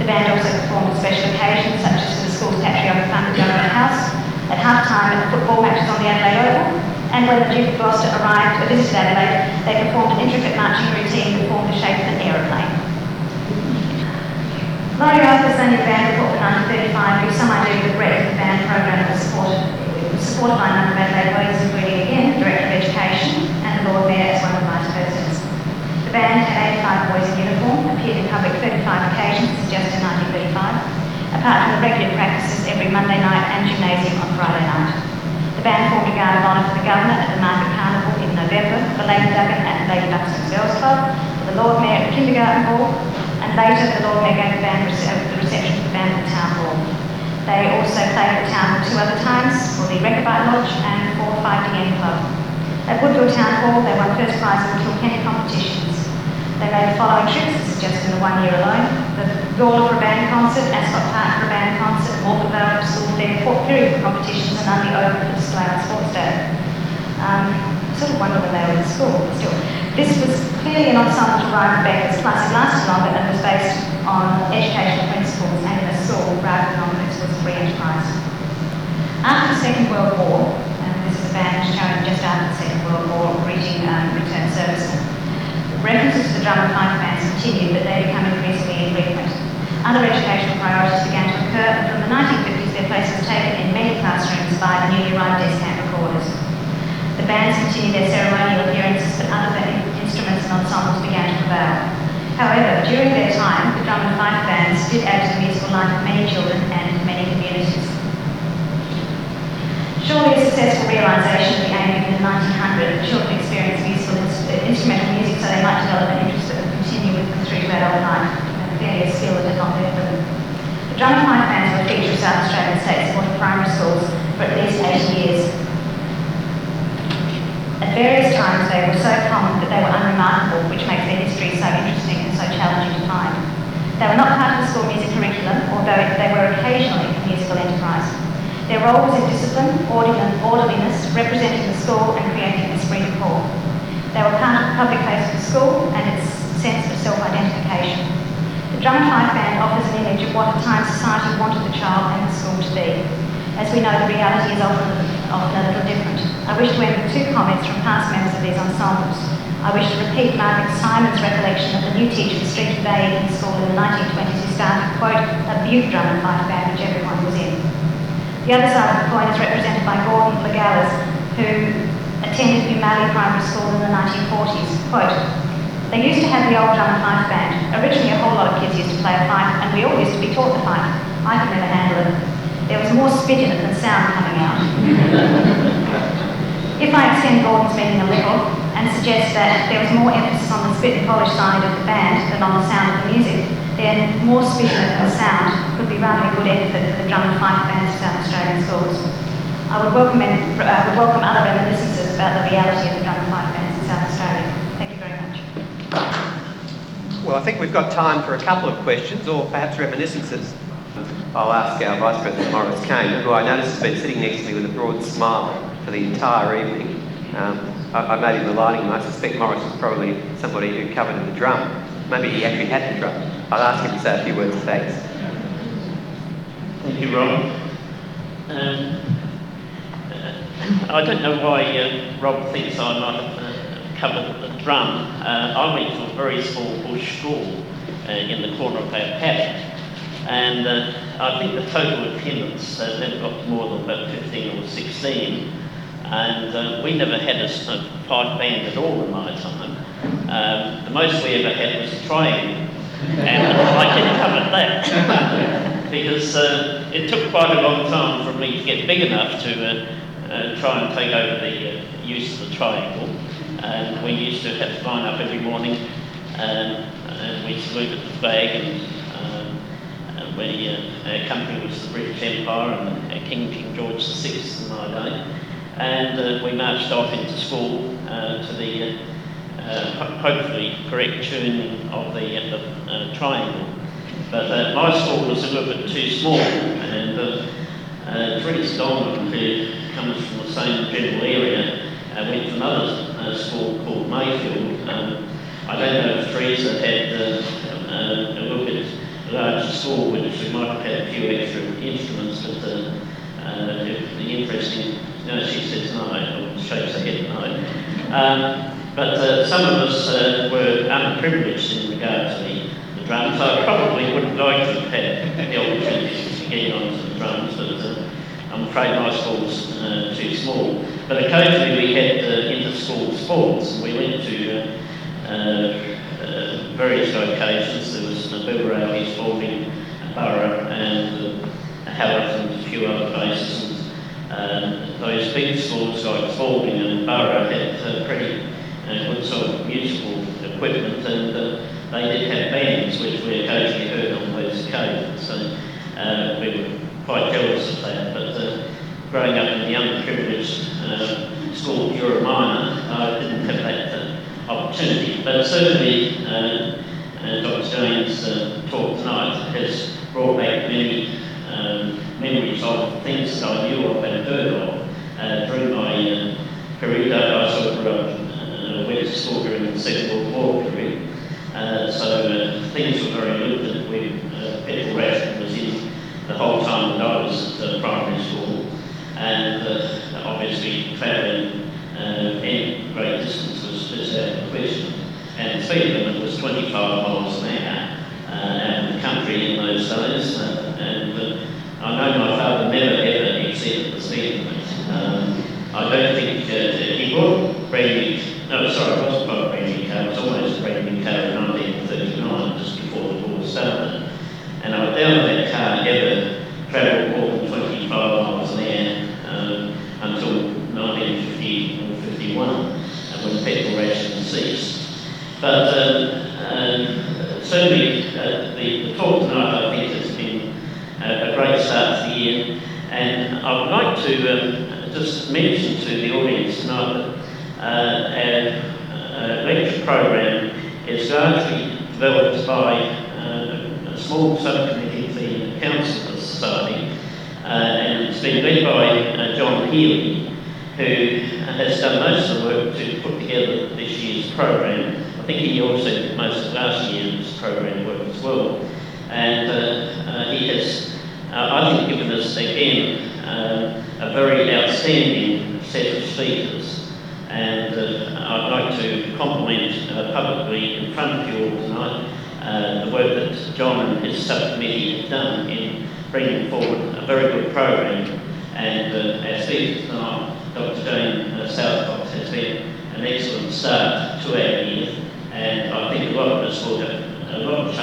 The band also performed at special occasions, such as for the school's patriotic fund at Government House, at half-time at the football matches on the Adelaide Oval, and when the Duke of Gloucester visited Adelaide, they performed an intricate marching routine that formed the shape of an aeroplane. Laurie Arthur's only band report for 1935 gives some idea of the breadth of the band program that was supported. It was supported by a number of Adelaide bodies, including again the Director of Education and the Lord Mayor as one of the Vice Presidents. The band had 85 boys in uniform, appeared in public 35 occasions, just in 1935, apart from the regular practices every Monday night and gymnasium on Friday night. The band formed a guard of honour for the Governor at the Market Carnival in November, for Lady Duggan at Lady Buxton's Girls Club, for the Lord Mayor at the Kindergarten Ball, and later the Lord Mayor gave the band the reception for the band at the Town Hall. They also played at the Town Hall 2 other times, for the Rechabite Lodge and for 5pm Club. At Woodville Town Hall, they won first prize in the Kilkenny competitions. They made the following trips, this is just in the 1 year alone: the Gawler for a band concert, Ascot Park for a band concert, Morpeth Vale for school fair, Port Pirie for competitions, and Undy Oval for display on Sports Day. I sort of wonder when they were in school, but still. This was clearly an ensemble to rhyme Becker's, plus it lasted longer and was based on educational principles and in a school rather than on the principles of free enterprise. After the Second World War, and this is a band shown just after the Second World War, greeting returned servicemen, references to the drum and fife bands continued, but they became increasingly infrequent. Other educational priorities began to occur, and from the 1950s their place was taken in many classrooms by the newly arrived desk camp recorders. The bands continued their ceremonial appearances, but other instruments and ensembles began to prevail. However, during their time, the drum and fife bands did add to the musical life of many children and many communities. Surely a successful realisation of the aim in the 1900 that children experience musical instrumental music so they might develop an interest that will continue with them through to adult life. drum and fife bands were a feature of South Australian state-supported primary schools for at least 80 years. At various times they were so common that they were unremarkable, which makes their history so interesting and so challenging to find. They were not part of the school music curriculum, although they were occasionally a musical enterprise. Their role was in discipline, orderliness, representing the school and creating an esprit de corps. They were part of the public face of the school and its sense of self-identification. The drum and fife band offers an image of what at times society wanted the child and the school to be. As we know, the reality is often a little different. I wish to end with two comments from past members of these ensembles. I wish to repeat Margaret Simon's recollection of the new teacher at Street Bay in school in the 1920s who started, quote, a Butte drum and fife band which everyone was in. The other side of the coin is represented by Gordon Legalas, who attended Umali Primary School in the 1940s. Quote, they used to have the old drum and fife band. Originally a whole lot of kids used to play a fife and we all used to be taught the fife. I could never handle it. There was more spit in it than sound coming out. If I extend Gordon's meaning a little and suggest that there was more emphasis on the spit and polish side of the band than on the sound of the music, then more spit in it than sound could be rather a good epithet for the drum and fife bands of South Australian schools. I would welcome other reminiscences about the reality of the drum and fife bands in South Australia. Thank you very much. Well, I think we've got time for a couple of questions or perhaps reminiscences. I'll ask our Vice President Maurice Kane, who I notice has been sitting next to me with a broad smile for the entire evening. I made him the lighting, and I suspect Maurice was probably somebody who covered the drum. Maybe he actually had the drum. I'll ask him to say a few words of thanks. Thank you, Rob. I don't know why Rob thinks I might have covered the drum. I went to a very small bush school in the corner of our paddock. And I think the total attendance never got more than about 15 or 16. And we never had a fife band at all in my time. The most we ever had was a triangle. And I didn't cover that because it took quite a long time for me to get big enough to try and take over the use of the triangle. And we used to have to line up every morning and we saluted the flag and our country was the British Empire and King George VI in my day. And we marched off into school to the hopefully correct tuning of the triangle. But my school was a little bit too small, and Teresa Dolman, who comes from the same general area, went to another school called Mayfield. I don't know if Teresa had a little bit larger school, which we might have had a few extra instruments, but the interesting, no, she says no, shakes her head no. But some of us were underprivileged in regard to the drums, so I probably would have liked to have had the opportunity to get onto the drums, but I'm afraid my school was too small. But occasionally we had inter-school sports, and we went to various locations. There was the Beverley, Spalding, Borough, and Halifax and a few other places. And those big schools like Spalding and Borough had pretty good sort of musical equipment, and they did have bands which we occasionally heard on those occasions. So we were quite jealous of that. But growing up in the underprivileged school of Jura Minor, I didn't have that opportunity. But certainly, Dr. James' talk tonight has brought back many memories of things that I knew of and heard of during my career. I sort of grew up went to school during the Second World War period, so things were very limited. Petrol ration was in the whole time that I was at primary school, and obviously travelling any great distance was out of the question. And the speed limit was 25 miles an hour out in the country in those days, and I know my father never ever exceeded the speed limit. I don't think he bought brand new. No, sorry, it wasn't quite a brand new car. It was almost a brand new car in 1939, just before the war started. And I doubt that car ever travelled more than 25 miles an hour until 1950 or 51, when petrol rations ceased. But certainly the talk tonight, I think, has been a great start to the year, and I would like to just mention to the audience tonight that our lecture program is largely developed by a small subcommittee of the Council of the Society, and it's been led by John Healy, who has done most of the work to put together this year's program. I think he also did most of last year's program work as well. And he has, I think, given us again a very outstanding set of speakers. And I'd like to compliment publicly in front of you all tonight the work that John and his subcommittee have done in bringing forward a very good program. And our speaker tonight, Dr. Jane Southcott, has been an excellent start to our year. And I think a lot of us will have a lot of